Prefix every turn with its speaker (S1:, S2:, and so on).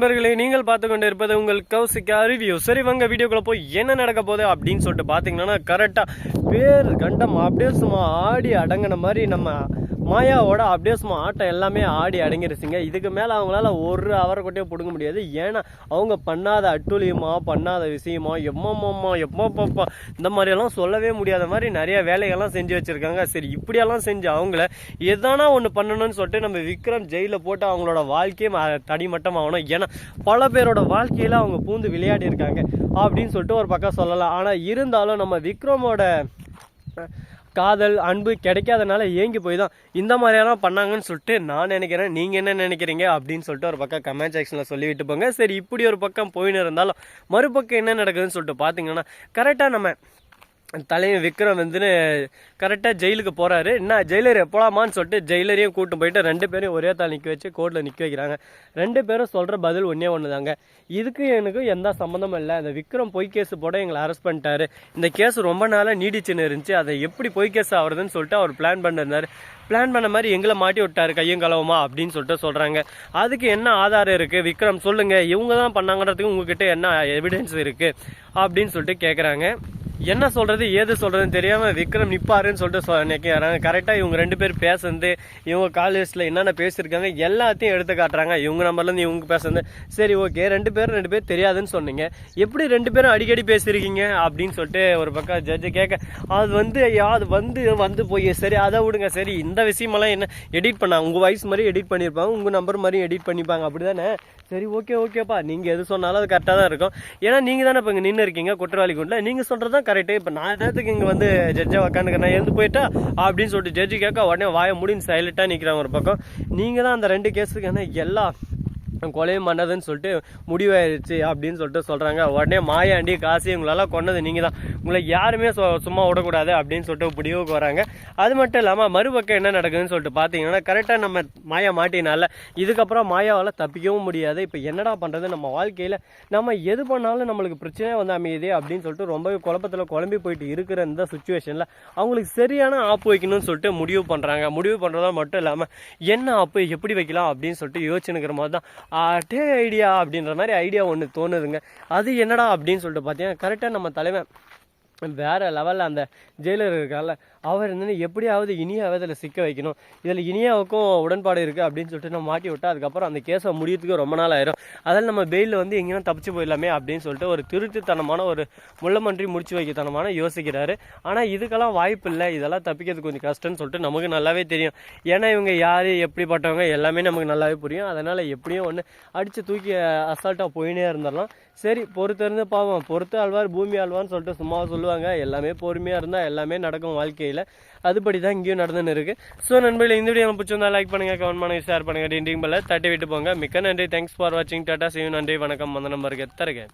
S1: நண்பர்களே, நீங்கள் பார்த்து கொண்டு இருப்பது உங்கள் கௌசிகா ரிவ்யூ. சரி வாங்க வீடியோக்குள்ள போய் என்ன நடக்க போகுது அப்படின்னு சொல்லிட்டு பார்த்தீங்கன்னா, கரெக்டாக பேர் கண்டம் அப்படியே சும்மா ஆடி அடங்கின மாதிரி நம்ம மாயாவோட அப்படியே சும்மா ஆட்டம் எல்லாமே ஆடி அடங்கிருச்சுங்க. இதுக்கு மேலே அவங்களால ஒரு அவரைக்கொட்டையும் பிடுங்க முடியாது. ஏன்னா அவங்க பண்ணாத அட்டூழியமா பண்ணாத விஷயமா எப்பப்பா இந்த மாதிரியெல்லாம் சொல்லவே முடியாத மாதிரி நிறைய வேலைகள்லாம் செஞ்சு வச்சுருக்காங்க. சரி இப்படியெல்லாம் செஞ்சு அவங்கள எதானா ஒன்று பண்ணணும்னு சொல்லிட்டு நம்ம விக்ரம் ஜெயிலில் போட்டு அவங்களோட வாழ்க்கையை தனிமட்டம் ஆகணும். ஏன்னா பல பேரோட வாழ்க்கையில் அவங்க பூந்து விளையாடி இருக்காங்க அப்படின்னு சொல்லிட்டு ஒரு பக்கம் சொல்லலாம். ஆனால் இருந்தாலும் நம்ம விக்ரமோட காதல் அன்பு கிடைக்காதனால ஏங்கி போய் தான் இந்த மாதிரியெல்லாம் பண்ணாங்கன்னு சொல்லிட்டு நான் நினைக்கிறேன். நீங்கள் என்ன நினைக்கிறீங்க அப்படின்னு சொல்லிட்டு ஒரு பக்கம் கமெண்ட் செக்ஷனில் சொல்லிவிட்டு போங்க. சரி இப்படி ஒரு பக்கம் போயின்னு இருந்தாலும் மறுபக்கம் என்ன நடக்குதுன்னு சொல்லிட்டு பார்த்தீங்கன்னா, கரெக்டாக நம்ம தலைவர் விக்ரம் கரெக்டாக ஜெயிலுக்கு போகிறாரு. என்ன ஜெயிலர் எப்போலாமான்னு சொல்லிட்டு ஜெயிலரையும் கூட்டு போயிட்டு ரெண்டு பேரையும் ஒரே தாள் நிற்க வச்சு கோர்ட்டில் நிற்க வைக்கிறாங்க. ரெண்டு பேரும் சொல்கிற பதில் ஒன்று தாங்க. இதுக்கு எனக்கு எந்த சம்மந்தமும் இல்லை. அந்த விக்ரம் பொய் கேஸ் போட எங்களை அரெஸ்ட் பண்ணிட்டாரு. இந்த கேஸ் ரொம்ப நாளாக நீடிச்சுன்னு இருந்துச்சு. அதை எப்படி பொய் கேஸ் ஆகுறதுன்னு சொல்லிட்டு அவர் பிளான் பண்ணிருந்தார். பிளான் பண்ண மாதிரி எங்களை மாட்டி விட்டாரு கையும் கலவமா அப்படின்னு சொல்லிட்டு சொல்கிறாங்க. அதுக்கு என்ன ஆதாரம் இருக்குது விக்ரம் சொல்லுங்கள், இவங்க தான் பண்ணாங்கிறதுக்கு உங்ககிட்ட என்ன எவிடன்ஸ் இருக்குது அப்படின்னு சொல்லிட்டு கேட்குறாங்க. என்ன சொல்கிறது ஏது சொல்கிறதுன்னு தெரியாமல் விக்ரம் நிற்பாருன்னு சொல்லிட்டு நிற்கிறாங்க. கரெக்டாக இவங்க ரெண்டு பேர் பேசுறது, இவங்க காலேஜில் என்னென்ன பேசியிருக்காங்க எல்லாத்தையும் எடுத்து காட்டுறாங்க. இவங்க நம்பர்லேருந்து இவங்க பேசுறது. சரி ஓகே, ரெண்டு பேர் தெரியாதுன்னு சொன்னீங்க, எப்படி ரெண்டு பேரும் அடிக்கடி பேசியிருக்கீங்க அப்படின்னு சொல்லிட்டு ஒரு பக்கம் ஜட்ஜு கேட்க, அது வந்து போய் சரி அதை விடுங்க. சரி இந்த விஷயமெல்லாம் என்ன எடிட் பண்ணாங்க, உங்கள் வாய்ஸ் மாதிரி எடிட் பண்ணியிருப்பாங்க, உங்கள் நம்பர் மாதிரியும் எடிட் பண்ணிப்பாங்க அப்படி தானே. சரி ஓகேப்பா, நீங்கள் எது சொன்னாலும் அது கரெக்டாக தான் இருக்கும். ஏன்னா நீங்கள் தானே இப்போ இங்கே நின்று இருக்கீங்க குற்றவாளி கொண்டு, நீங்கள் சொல்கிறது தான் கரெக்டு. இப்போ நான் நேரத்துக்கு இங்கே ஜட்ஜாக உக்காந்துக்க நான் எழுந்து போயிட்டா அப்படின்னு சொல்லிட்டு ஜட்ஜு கேட்க உடனே வாயை முடிஞ்சு சைலண்ட்டாக நிற்கிறாங்க ஒரு பக்கம். நீங்கள் தான் அந்த ரெண்டு கேஸுக்கு எல்லா கொலையும் பண்ணதுன்னு சொல்லிட்டு முடிவாயிருச்சு அப்படின்னு சொல்லிட்டு சொல்கிறாங்க. உடனே மாயாண்டி காசி உங்களெல்லாம் கொண்டது நீங்கள் தான், உங்களை யாருமே சும்மா விடக்கூடாது அப்படின்னு சொல்லிட்டு முடிவுக்கு வராங்க. அது மட்டும் இல்லாமல் மறுபக்கம் என்ன நடக்குதுன்னு சொல்லிட்டு பார்த்தீங்கன்னா, கரெக்டாக நம்ம மாயா மாட்டினால இதுக்கப்புறம் மாயாவால் தப்பிக்கவும் முடியாது. இப்போ என்னடா பண்ணுறது, நம்ம வாழ்க்கையில் நம்ம எது பண்ணாலும் நம்மளுக்கு பிரச்சனையே அமையுது அப்படின்னு சொல்லிட்டு ரொம்பவே குழப்பத்தில் குழம்பி போயிட்டு இருக்கிற இந்த சுச்சுவேஷனில் அவங்களுக்கு சரியான ஆப்பு வைக்கணும்னு சொல்லிட்டு முடிவு பண்ணுறாங்க. முடிவு பண்ணுறதா மட்டும் இல்லாமல் என்ன ஆப்பு எப்படி வைக்கலாம் அப்படின்னு சொல்லிட்டு யோசிச்சுக்கிற மாதிரி தான் ஐடியா அப்படின்ற மாதிரி ஐடியா ஒன்று தோணுதுங்க. அது என்னடா அப்படின்னு சொல்லிட்டு பார்த்தீங்கன்னா, கரெக்டாக நம்ம தலைவன் வேறு லெவலில் அந்த ஜெயிலர் இருக்கார்ல, அவர் எப்படியாவது இனியாவது இதில் சிக்க வைக்கணும், இதில் இனியாவுக்கும் உடன்பாடு இருக்குது அப்படின்னு சொல்லிட்டு நம்ம மாட்டி விட்டா அதுக்கப்புறம் அந்த கேஸை முடியறதுக்கு ரொம்ப நாள் ஆயிரும். அதில் நம்ம பெயிலில் எங்கேயும் தப்பிச்சு போயிடலாமே அப்படின்னு சொல்லிட்டு ஒரு திருட்டுத்தனமான ஒரு முள்ளமன்றி முடிச்சு வைக்கத்தனமான யோசிக்கிறாரு. ஆனால் இதுக்கெல்லாம் வாய்ப்பு இல்லை, இதெல்லாம் தப்பிக்கிறது கொஞ்சம் கஷ்டம்னு சொல்லிட்டு நமக்கு நல்லாவே தெரியும். ஏன்னா இவங்க யார் எப்படிப்பட்டவங்க எல்லாமே நமக்கு நல்லாவே புரியும். அதனால் எப்படியும் ஒன்று அடித்து தூக்கி அசால்ட்டாக போயினே இருந்துடலாம். சரி பொறுத்திருந்து பாவம், பொறுத்து ஆழ்வார் பூமி ஆழ்வார்னு சொல்லிட்டு சும்மா சொல்லுவாங்க. எல்லாமே பொறுமையாக இருந்தால் எல்லாமே நடக்கும் வாழ்க்கையில். அதுபடி தான் இங்கேயும் நடந்துன்னு இருக்குது. ஸோ நண்பர்களே, இந்த வீடியோ பிடிச்சிருந்தா லைக் பண்ணுங்கள், கமெண்ட் பண்ணுங்கள், ஷேர் பண்ணுங்கள், டிண்டிங் பெல்லை தட்டி விட்டு போங்க. மிக்க நன்றி, தேங்க்ஸ் ஃபார் வாட்சிங், டாடா, see you, நன்றி, வணக்கம், வந்தனம், வருக தருக.